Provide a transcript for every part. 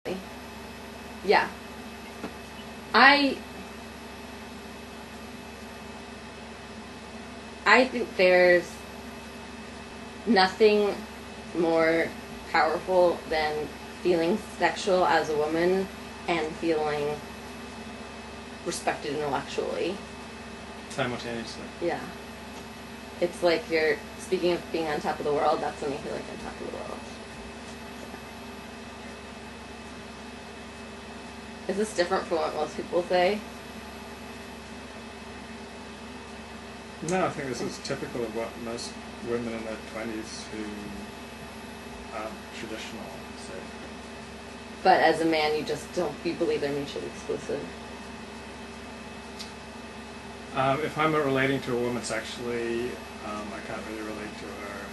Yeah. I think there's nothing more powerful than feeling sexual as a woman and feeling respected intellectually. Simultaneously. Yeah. It's like you're, speaking of being on top of the world, that's when you feel like on top of the world. Is this different from what most people say? No, I think this is typical of what most women in their 20s who are traditional say. But as a man, you just don't, you believe they're mutually exclusive. If I'm relating to a woman sexually, I can't really relate to her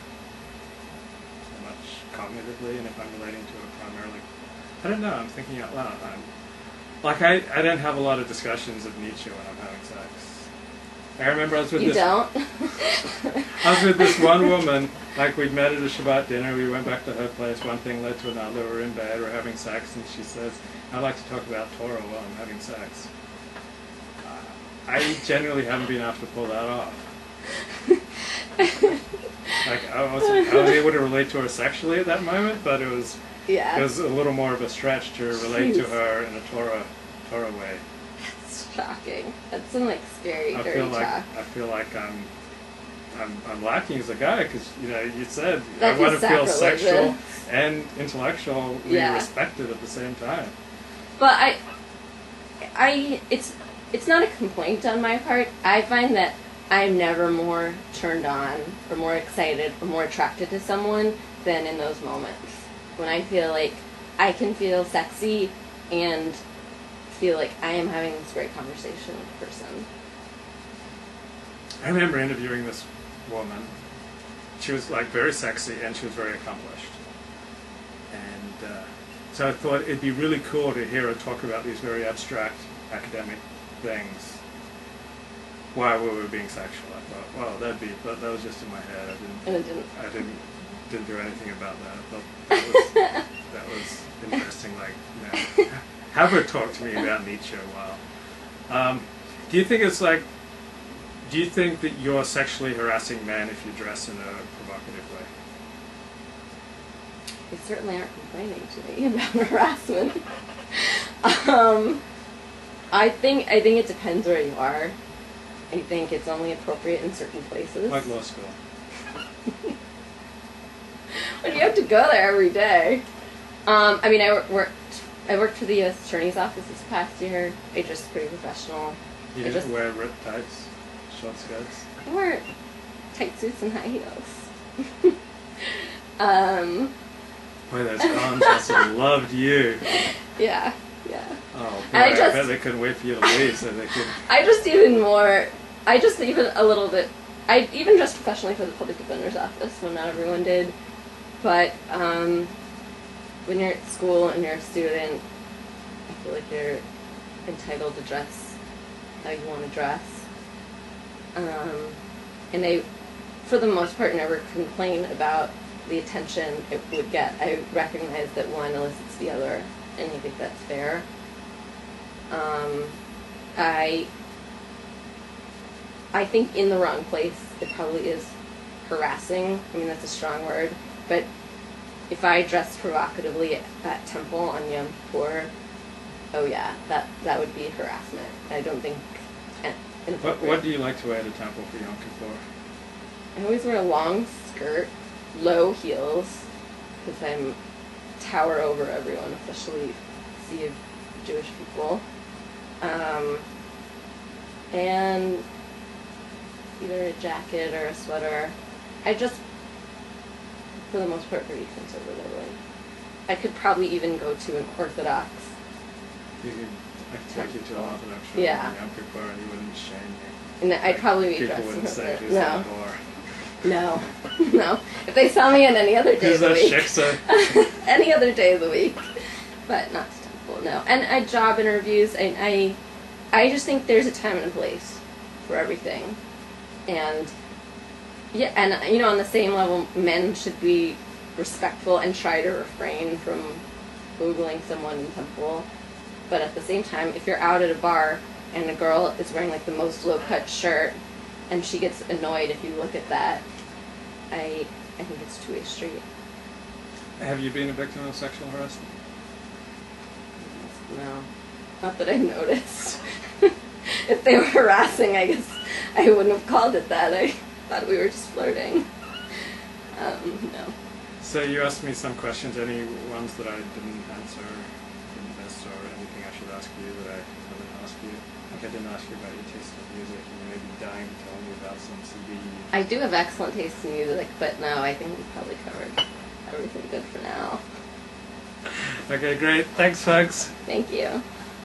so much cognitively, and if I'm relating to her primarily, I don't know, I'm thinking out loud. I don't have a lot of discussions of Nietzsche when I'm having sex. I remember I was with You don't? I was with this one woman, like we'd met at a Shabbat dinner, we went back to her place, one thing led to another, we're in bed, we're having sex, and she says, I'd like to talk about Torah while I'm having sex. I generally haven't been able to pull that off. Like, I was able to relate to her sexually at that moment, but it was a little more of a stretch to relate to her in a Torah way. That's shocking. That's some like scary, dirty talk. I feel like I'm lacking as a guy because you said that I want to feel sacrilegious. sexual and intellectually respected at the same time. But it's not a complaint on my part. I find that I'm never more turned on or more excited or more attracted to someone than in those moments. When I feel like I can feel sexy and feel like I am having this great conversation with a person. I remember interviewing this woman. She was like very sexy and she was very accomplished. And so I thought it'd be really cool to hear her talk about these very abstract academic things while we were being sexual. I thought, well, that was just in my head. I didn't do anything about that. I thought that was interesting. Like, have her talk to me about Nietzsche a while. Do you think that you're sexually harassing men if you dress in a provocative way? They certainly aren't complaining to me about harassment. I think it depends where you are. I think it's only appropriate in certain places. Like law school. But you have to go there every day. I mean, I worked for the U.S. Attorney's Office this past year. It's just pretty professional. You didn't wear ripped tights, short skirts? I wore tight suits and high heels. Boy, those columns must have loved you. Yeah. Oh, boy, I bet they couldn't wait for you to leave so they could... I even dressed professionally for the Public Defender's Office when not everyone did. But when you're at school and you're a student, I feel like you're entitled to dress how you want to dress. And I, for the most part, never complain about the attention it would get. I recognize that one elicits the other, and I think that's fair. I think in the wrong place, it probably is harassing. I mean, that's a strong word. But if I dress provocatively at temple on Yom Kippur, oh yeah, that would be harassment. I don't think inappropriate. What do you like to wear at a temple for Yom Kippur? I always wear a long skirt, low heels, because I tower over everyone, especially sea of Jewish people. And either a jacket or a sweater. I just, for the most part, pretty conservatively. I could probably even go to an Orthodox. I could take you to an Orthodox on Yom Kippur and you wouldn't shame me. And I'd probably be people dressed wouldn't say appropriate. who's at the door. No. If they saw me on any other day of the week. Shiksa? Any other day of the week. But not to temple, no. And at job interviews, I just think there's a time and a place for everything. And on the same level, men should be respectful and try to refrain from ogling someone in temple. But at the same time, if you're out at a bar and a girl is wearing like the most low-cut shirt and she gets annoyed if you look at that, I think it's two-way street. Have you been a victim of sexual harassment? No. Not that I noticed. If they were harassing, I guess I wouldn't have called it that. I thought we were just flirting. No. So you asked me some questions, any ones that I didn't answer, didn't miss, or anything I should ask you that I haven't asked you? Like I didn't ask you about your taste in music, and you may be dying to tell me about some CD. I do have excellent taste in music, but no, I think we've probably covered everything good for now. Okay, great. Thanks, folks. Thank you.